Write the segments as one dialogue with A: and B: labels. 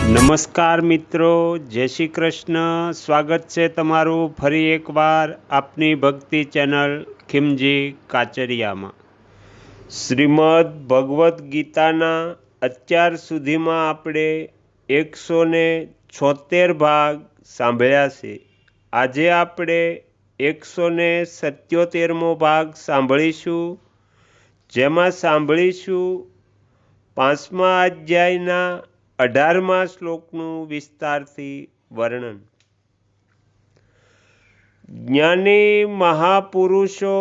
A: નમસ્કાર મિત્રો, જય શ્રી કૃષ્ણ. સ્વાગત છે તમારું ફરી એકવાર આપની ભક્તિ ચેનલ ખીમજી કાચરિયામાં. શ્રીમદ ભગવદ્ ગીતાના અત્યાર સુધીમાં આપણે 176 ભાગ સાંભળ્યા છે. આજે આપણે 177મો ભાગ સાંભળીશું, જેમાં સાંભળીશું 5મા અધ્યાયના 18મા શ્લોકનું વિસ્તારથી વર્ણન. જ્ઞાની મહાપુરુષો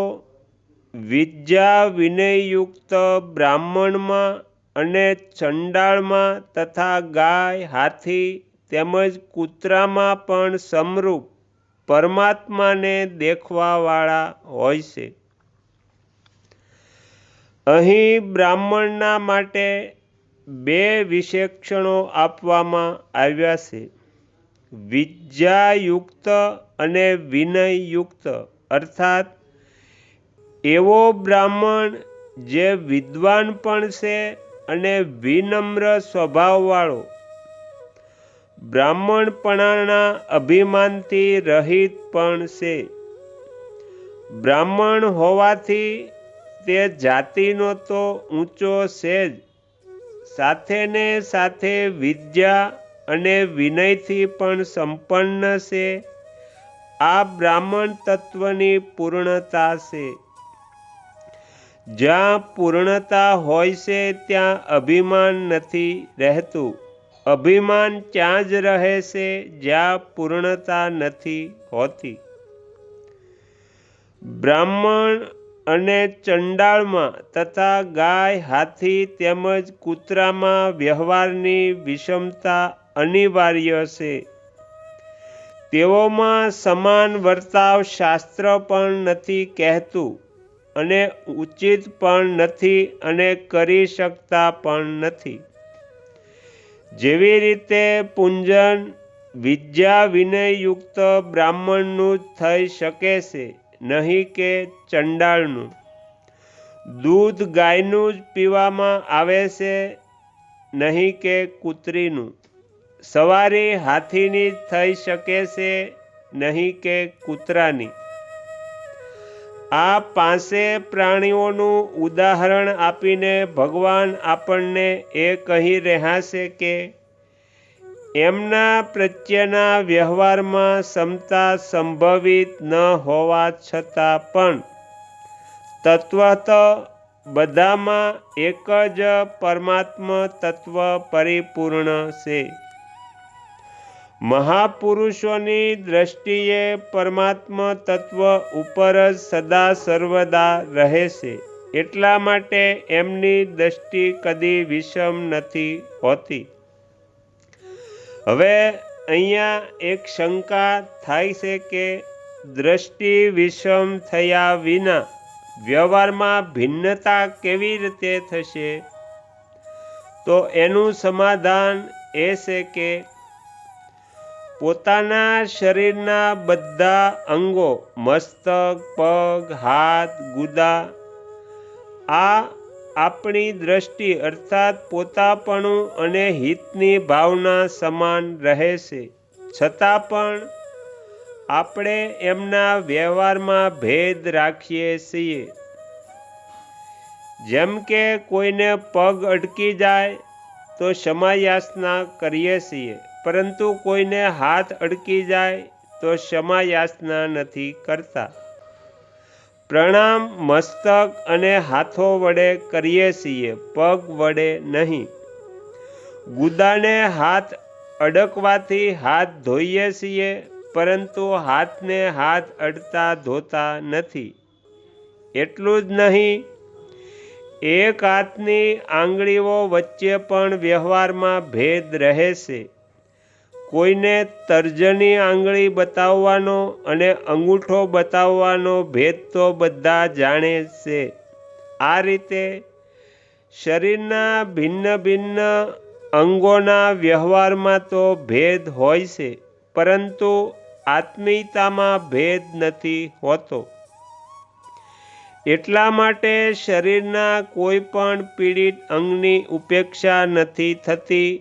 A: વિદ્યા વિનયયુક્ત બ્રાહ્મણમાં અને ચંડાળમાં તથા ગાય, હાથી તેમજ કૂતરામાં પણ સમરૂપ પરમાત્માને દેખવાવાળા હોય છે. અહીં બ્રાહ્મણના માટે બે વિશેષણો આપવામાં આવ્યા છે: વિદ્યાયુક્ત અને વિનયયુક્ત. અર્થાત એવો બ્રાહ્મણ જે વિદ્વાન પણ છે અને વિનમ્ર સ્વભાવવાળો, બ્રાહ્મણપણાના અભિમાનથી રહિત પણ છે. બ્રાહ્મણ હોવાથી તે જાતિનો તો ઊંચો છે જ, સાથે ને સાથે વિદ્યા અને વિનયથી પણ સંપન્ન છે. આ બ્રાહ્મણ તત્વની પૂર્ણતા છે. જ્યાં પૂર્ણતા હોય છે ત્યાં અભિમાન નથી રહેતું. અભિમાન ત્યાં જ રહે છે જ્યાં પૂર્ણતા નથી હોતી. બ્રાહ્મણ અને ચંડાળમાં તથા ગાય, હાથી તેમજ કૂતરામાં વ્યવહારની વિષમતા અનિવાર્ય છે. તેઓમાં સમાન વર્તાવ શાસ્ત્ર પણ નથી કહેતું અને ઉચિત પણ નથી અને કરી શકતા પણ નથી. જેવી રીતે પૂંજન વિદ્યા વિનયયુક્ત બ્રાહ્મણનું જ થઈ શકે છે, નહીં કે ચંડાળનું. દૂધ ગાયનું જ પીવામાં આવે છે, નહીં કે કૂતરીનું. સવારી હાથીની જ થઈ શકે છે, નહીં કે કૂતરાની. આ પાંચે પ્રાણીઓનું ઉદાહરણ આપીને ભગવાન આપણને એ કહી રહ્યા છે કે એમના પ્રત્યેના વ્યવહારમાં સમતા સંભવિત ન હોવા છતાં પણ તત્વત બધામાં એક જ પરમાત્મ તત્વ પરિપૂર્ણ છે. મહાપુરુષોની દ્રષ્ટિએ પરમાત્મ તત્વ ઉપર જ સદા સર્વદા રહે છે. એટલા માટે એમની દ્રષ્ટિ કદી વિષમ નથી હોતી. હવે અહીંયા એક શંકા થાય છે કે દ્રષ્ટિ વિષમ થયા વિના વ્યવહારમાં ભિન્નતા કેવી રીતે થશે? તો એનું સમાધાન એ છે કે પોતાના શરીરના બધા અંગો, મસ્તક, પગ, હાથ, ગુદા, આ આપણી દ્રષ્ટિ અર્થાત પોતાપણું અને હિતની ભાવના સમાન રહે છે. છતાં પણ આપણે એમના વ્યવહારમાં ભેદ રાખીએ છીએ. જેમ કે કોઈને પગ અડકી જાય તો ક્ષમાયાચના કરીએ છીએ, પરંતુ કોઈને હાથ અડકી જાય તો ક્ષમાયાચના નથી કરતા. પ્રણામ મસ્તક અને હાથો વડે કરીએ છીએ, પગ વડે નહીં. ગુદાને હાથ અડકવાથી હાથ ધોઈએ છીએ, પરંતુ હાથને હાથ અડતા ધોતા નથી. એટલું જ નહીં, એક હાથની આંગળીઓ વચ્ચે પણ વ્યવહારમાં ભેદ રહે છે. કોઈને તર્જની આંગળી બતાવવાનો અને અંગૂઠો બતાવવાનો ભેદ તો બધા જાણે છે. આ રીતે શરીરના ભિન્ન ભિન્ન અંગોના વ્યવહારમાં તો ભેદ હોય છે, પરંતુ આત્મીયતામાં ભેદ નથી હોતો. એટલા માટે શરીરના કોઈ પણ પીડિત અંગની ઉપેક્ષા નથી થતી.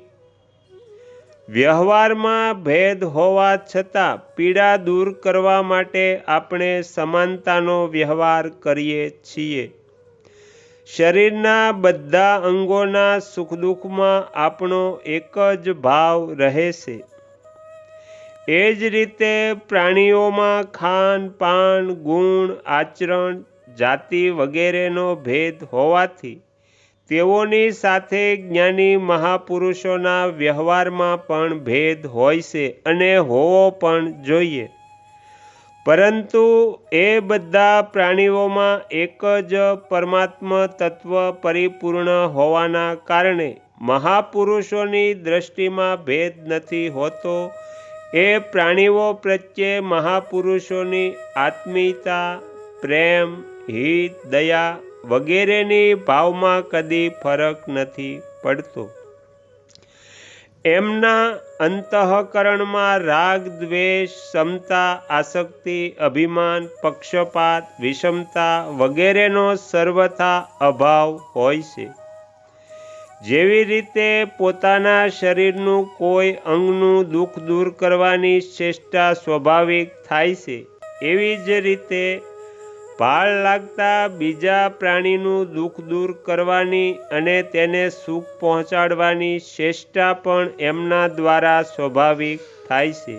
A: વ્યવહારમાં ભેદ હોવા છતાં પીડા દૂર કરવા માટે આપણે સમાનતાનો વ્યવહાર કરીએ છીએ. શરીરના બધા અંગોના સુખ દુઃખમાં આપણો એક જ ભાવ રહે છે. એ જ રીતે પ્રાણીઓમાં ખાન પાન, ગુણ, આચરણ, જાતિ વગેરેનો ભેદ હોવાથી તેઓની સાથે જ્ઞાની મહાપુરુષોના વ્યવહારમાં પણ ભેદ હોય છે અને હોવો પણ જોઈએ. પરંતુ એ બધા પ્રાણીઓમાં એક જ પરમાત્મા તત્વ પરિપૂર્ણ હોવાના કારણે મહાપુરુષોની દ્રષ્ટિમાં ભેદ નથી હોતો. એ પ્રાણીઓ પ્રત્યે મહાપુરુષોની આત્મીયતા, પ્રેમ, હિત, દયા વગેરેની ભાવમાં કદી ફરક નથી પડતો. એમના અંતઃકરણમાં રાગ, દ્વેષ, સમતા, આસક્તિ, અભિમાન, પક્ષપાત, વિષમતા વગેરેનો સર્વથા અભાવ હોય છે. જેવી રીતે પોતાના શરીરનું કોઈ અંગનું દુઃખ દૂર કરવાની ચેષ્ટા સ્વાભાવિક થાય છે, એવી જ રીતે ભાળ લાગતા બીજા પ્રાણીનું દુઃખ દૂર કરવાની અને તેને સુખ પહોંચાડવાની ચેષ્ટા પણ એમના દ્વારા સ્વાભાવિક થાય છે.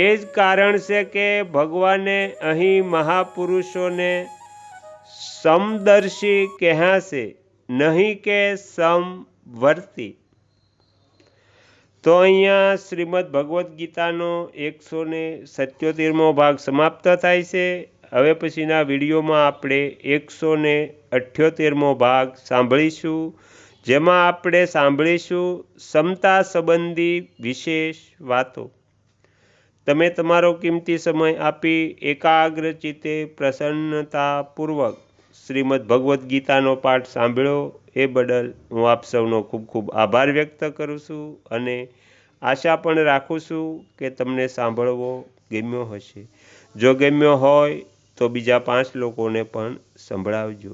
A: એ જ કારણ છે કે ભગવાને અહીં મહાપુરુષોને સમદર્શી કહ્યા છે, નહીં કે સમવર્તી. તો અહીંયા શ્રીમદ ભગવદ્ ગીતાનો 177મો ભાગ સમાપ્ત થાય છે. હવે પછીના વિડીયોમાં આપણે 178મો ભાગ સાંભળીશું, જેમાં આપણે સાંભળીશું સમતા સંબંધી વિશેષ વાતો. તમે તમારો કિંમતી સમય આપી એકાગ્ર ચિત્તે પ્રસન્નતાપૂર્વક શ્રીમદ ભગવદ્ ગીતાનો પાઠ સાંભળ્યો એ બદલ હું આપ સૌનો ખૂબ ખૂબ આભાર વ્યક્ત કરું છું અને આશા પણ રાખું છું કે તમને સાંભળવો ગમ્યો હશે. જો ગમ્યો હોય તો બીજા 5 લોકોને પણ સંભળાવજો.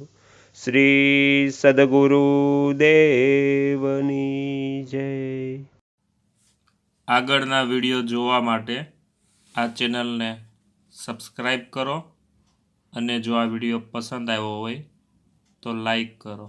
A: શ્રી સદગુરુ દેવની જય.
B: આગળના વિડીયો જોવા માટે આ ચેનલને સબસ્ક્રાઈબ કરો અને જો આ વિડીયો પસંદ આવ્યો હોય તો લાઈક કરો.